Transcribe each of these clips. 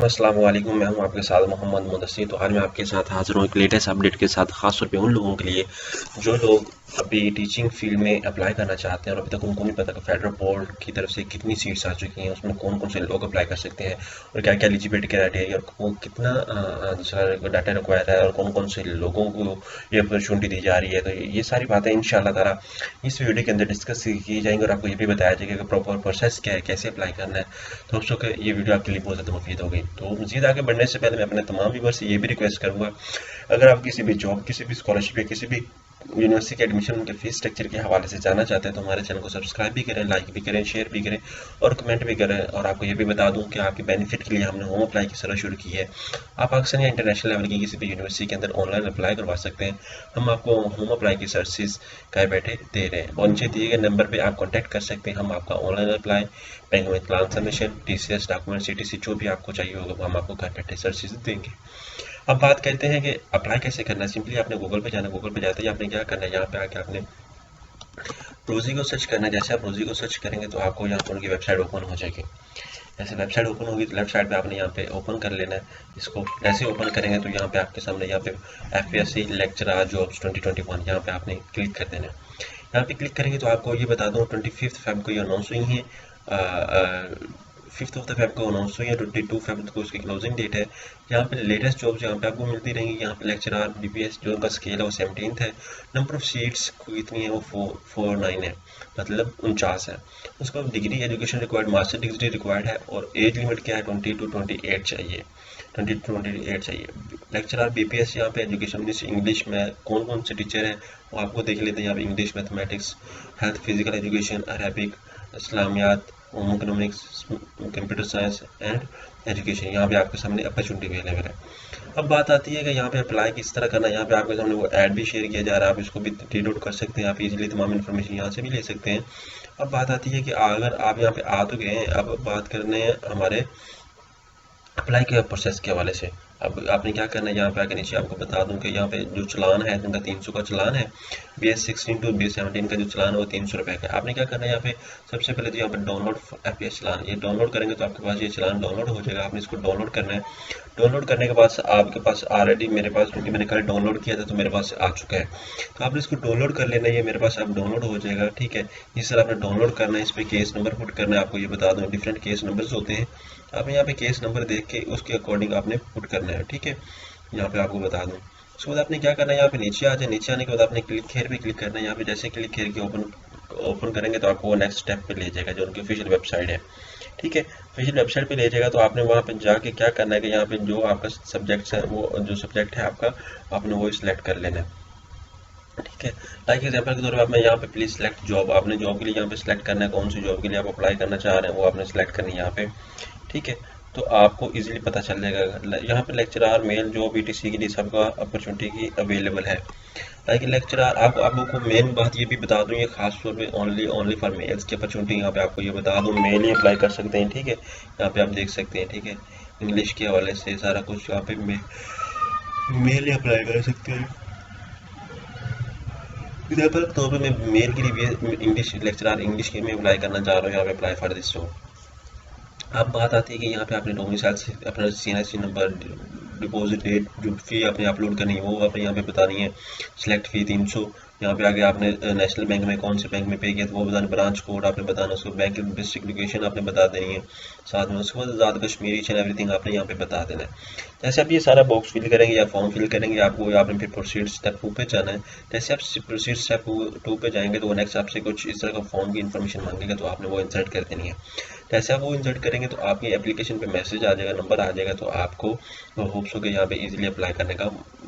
अस्सलाम वालेकुम, मैं हूं आपके साथ मोहम्मद मुदस्सिर। तो आज मैं आपके साथ हाजिर हूं एक लेटेस्ट अपडेट के साथ, ख़ास तौर पे उन लोगों के लिए जो लोग अभी टीचिंग फील्ड में अप्लाई करना चाहते हैं और अभी तक उनको नहीं पता कि फेडरल बोर्ड की तरफ से कितनी सीट्स आ चुकी हैं, उसमें कौन कौन से लोग अप्लाई कर सकते हैं और क्या क्या एलिजिबिलिटी क्राइटेरिया और वो कितना डाटा रिक्वायर है और कौन कौन से लोगों को ये अपॉर्चुनिटी दी जा रही है। तो ये सारी बातें इंशाल्लाह ताला इस वीडियो के अंदर डिस्कस की जाएंगी और आपको ये भी बताया जाएगा कि प्रॉपर प्रोसेस क्या है, कैसे अप्लाई करना है। तो दोस्तों के ये वीडियो आपके लिए बहुत ज़्यादा मुफीद होगी। तो मज़ीद आगे बढ़ने से पहले मैं अपने तमाम व्यूअर्स से ये भी रिक्वेस्ट करूँगा, अगर आप किसी भी जॉब, किसी भी स्कॉलरशिप या किसी भी यूनिवर्सिटी के एडमिशन के फीस स्ट्रक्चर के हवाले से जानना चाहते हैं तो हमारे चैनल को सब्सक्राइब भी करें, लाइक भी करें, शेयर भी करें और कमेंट भी करें। और आपको ये भी बता दूं कि आपके बेनिफिट के लिए हमने होम अप्लाई की सर्विस शुरू की है। आप पाकिस्तान या इंटरनेशनल लेवल की किसी भी यूनिवर्सिटी के अंदर ऑनलाइन अप्लाई करवा सकते हैं। हम आपको होम अप्लाई की सर्विसेज घर बैठे दे रहे हैं और नीचे दिए गए नंबर पर आप कॉन्टैक्ट कर सकते हैं। हम आपका ऑनलाइन अप्लाई, बैंक में plan submission, TCS document, CTC जो भी आपको चाहिए होगा वो हम आपको घर बैठे सर्विसेज देंगे। अब बात करते हैं कि अप्लाई कैसे करना है। सिंपली आपने गूगल पे जाना, गूगल पे जाते ही आपने क्या करना है, यहाँ पे आके आपने रोजी को सर्च करना है। जैसे आप रोजी को सर्च करेंगे तो आपको यहाँ पर उनकी वेबसाइट ओपन हो जाएगी। जैसे वेबसाइट ओपन होगी तो लेफ्ट साइड पे आपने यहाँ पे ओपन कर लेना है। इसको जैसे ओपन करेंगे तो यहाँ पे आपके सामने यहाँ पे FPSC लेक्चरर जॉब्स 2021 यहाँ पे आपने क्लिक कर देना है। यहाँ पे क्लिक करेंगे तो आपको ये बता दूँ 25 फेब को ये अनाउंस हुई है, 5 ऑफ द फेब को अनाउंस हुई है, 22 फेब को उसकी क्लोजिंग डेट है। यहाँ पे लेटेस्ट जॉब्स यहाँ पे आपको मिलती रहेंगी। यहाँ पे लेक्चरर BPS जो उनका स्केल है वो 17th है। नंबर ऑफ सीट्स कितनी है वो 49 है, मतलब 49 है। उसको degree education required, master degree required है और एज लिमिट क्या है 20 to 28 चाहिए, 20 to 28 चाहिए। लेक्चरर BPS यहाँ पे एजुकेशन इंग्लिश में कौन कौन से टीचर हैं वो आपको देख लेते हैं। यहाँ पे English, mathematics, health, physical education, Arabic, Islamiyat, home economics, computer science and education, यहाँ पे आपके सामने अपॉर्चुनिटी अवेलेबल है। अब बात आती है कि यहाँ पे अप्लाई किस तरह करना है। यहाँ पे आपके सामने वो ऐड भी शेयर किया जा रहा है, आप इसको भी रीड आउट कर सकते हैं, आप इजीली तमाम इन्फॉर्मेशन यहाँ से भी ले सकते हैं। अब बात आती है कि अगर आप यहाँ पे आ तो गए हैं, अब बात करने हैं हमारे अप्लाई के प्रोसेस के हवाले से। अब आपने क्या करना है, यहाँ पे आकर नीचे आपको बता दूं कि यहाँ पे जो चलान है इनका 300 का चलान है। BS16 to BS17 का जो चलान है वो 300 रुपये का। आपने क्या करना है, यहाँ पे सबसे पहले तो यहाँ पे डाउनलोड FPS चलान, ये डाउनलोड करेंगे तो आपके पास ये चलान डाउनलोड हो जाएगा। आपने इसको डाउनलोड करना है। डाउनलोड करने के बाद आपके पास ऑलरेडी, मेरे पास क्योंकि मैंने कल डाउनलोड किया था तो मेरे पास आ चुका है, तो आपने इसको डाउनलोड कर लेना है। ये मेरे पास अब डाउनलोड हो जाएगा, ठीक है। इस तरह आपने डाउनलोड करना है। इस पर केस नंबर पुट करना है। आपको ये बता दूँ डिफरेंट केस नंबर्स होते हैं, आपने यहाँ पे केस नंबर देख के उसके अकॉर्डिंग आपने पुट करना है, ठीक है। यहाँ पे आपको बता दूँ उसके बाद आपने क्या करना है, यहाँ पे नीचे आ जाए। नीचे आने के बाद आपने क्लिक हेयर पे क्लिक करना है। यहाँ पे जैसे क्लिक हेयर के ओपन करेंगे तो आपको वो नेक्स्ट स्टेप पे ले जाएगा जो उनकी ऑफिशियल वेबसाइट है, ठीक है। ऑफिशियल वेबसाइट पे ले जाएगा तो आपने वहाँ पे जाके क्या करना है कि यहाँ पे जो आपका सब्जेक्ट है, वो जो सब्जेक्ट है आपका, आपने वो सिलेक्ट कर लेना है, ठीक है। लाइक एग्जांपल के तौर पे आप, मैं यहाँ पे प्लीज सिलेक्ट जॉब, आपने जॉब के लिए यहाँ पे सिलेक्ट करना है, कौन सी जॉब के लिए आप अप्लाई करना चाह रहे हैं वो आपने सिलेक्ट करनी है यहाँ पे, ठीक है। तो आपको इजीली पता चल जाएगा। यहाँ पे लेक्चरर मेल जॉब ETC के लिए सबका अपॉर्चुनिटी की अवेलेबल है। लाइक लेक्चरर आपको मेन बात ये भी बता दूँ, ये खास तौर पे ओनली फॉर मेल्स की अपॉर्चुनिटी यहाँ पे आपको ये बता दूँ, मेल ही अप्लाई कर सकते हैं, ठीक है। यहाँ पे आप देख सकते हैं, ठीक है। इंग्लिश के हवाले से सारा कुछ यहाँ पे मेल ही अप्लाई कर सकते हैं। एग्जाम्पल के तौर पर मैं मेल के लिए इंग्लिश लेक्चरर इंग्लिश के में अप्लाई करना चाह रहा हूँ, यहाँ पे अप्लाई फॉर दिस जॉब। अब बात आती है कि यहाँ पे आपने डोमिसाइल से अपना CNSC नंबर, डिपॉजिट डेट, जो फी आपने अपलोड करनी है वो आपने यहाँ पे बतानी है। सिलेक्ट फी 300। यहाँ पे आगे आपने नेशनल बैंक में कौन से बैंक में पे किया तो वो बताना, ब्रांच कोड आपने बताना, उसको बैंक डिस्ट्रिक्ट लोकेशन आपने बता देनी है साथ में। उसके बाद आज़ाद कश्मीरी एंड एवरीथिंग आपने यहाँ पे बता देना है। जैसे आप ये सारा बॉक्स फिल करेंगे या फॉर्म फिल करेंगे, आपको आपने फिर प्रोसीड स्टेप 2 पे जाना है। जैसे आप प्रोसीड स्टेप 2 पे जाएंगे तो वो नेक्स्ट आपसे कुछ इस तरह का फॉर्म की इन्फॉर्मेशन मांगेगा, तो आपने वो इंसर्ट कर देनी है। जैसे आप वो इंसर्ट करेंगे तो आपकी एप्लीकेशन पे मैसेज आ जाएगा, नंबर आ जाएगा, तो आपको होप्स हो के यहाँ पे इजीली अप्लाई करने का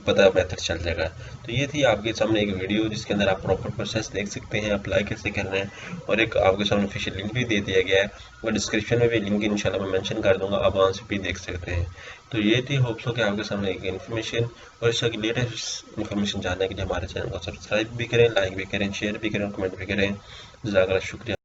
पता मेथड चल जाएगा। तो ये थी आपके सामने एक वीडियो जिसके अंदर आप प्रॉपर प्रोसेस देख सकते हैं, अप्लाई कैसे करना है, और एक आपके सामने ऑफिशियल लिंक भी दे दिया गया है और डिस्क्रिप्शन में भी लिंक इंशाल्लाह मैं मेंशन कर दूंगा, आप वहाँ से भी देख सकते हैं। तो ये थी होप्स हो के आपके सामने एक इन्फॉर्मेशन, और इस तरह की लेटेस्ट इन्फॉर्मेशन जानने के लिए हमारे चैनल को सब्सक्राइब भी करें, लाइक भी करें, शेयर भी करें और कमेंट भी करें। जज़ाकल्लाह, शुक्रिया।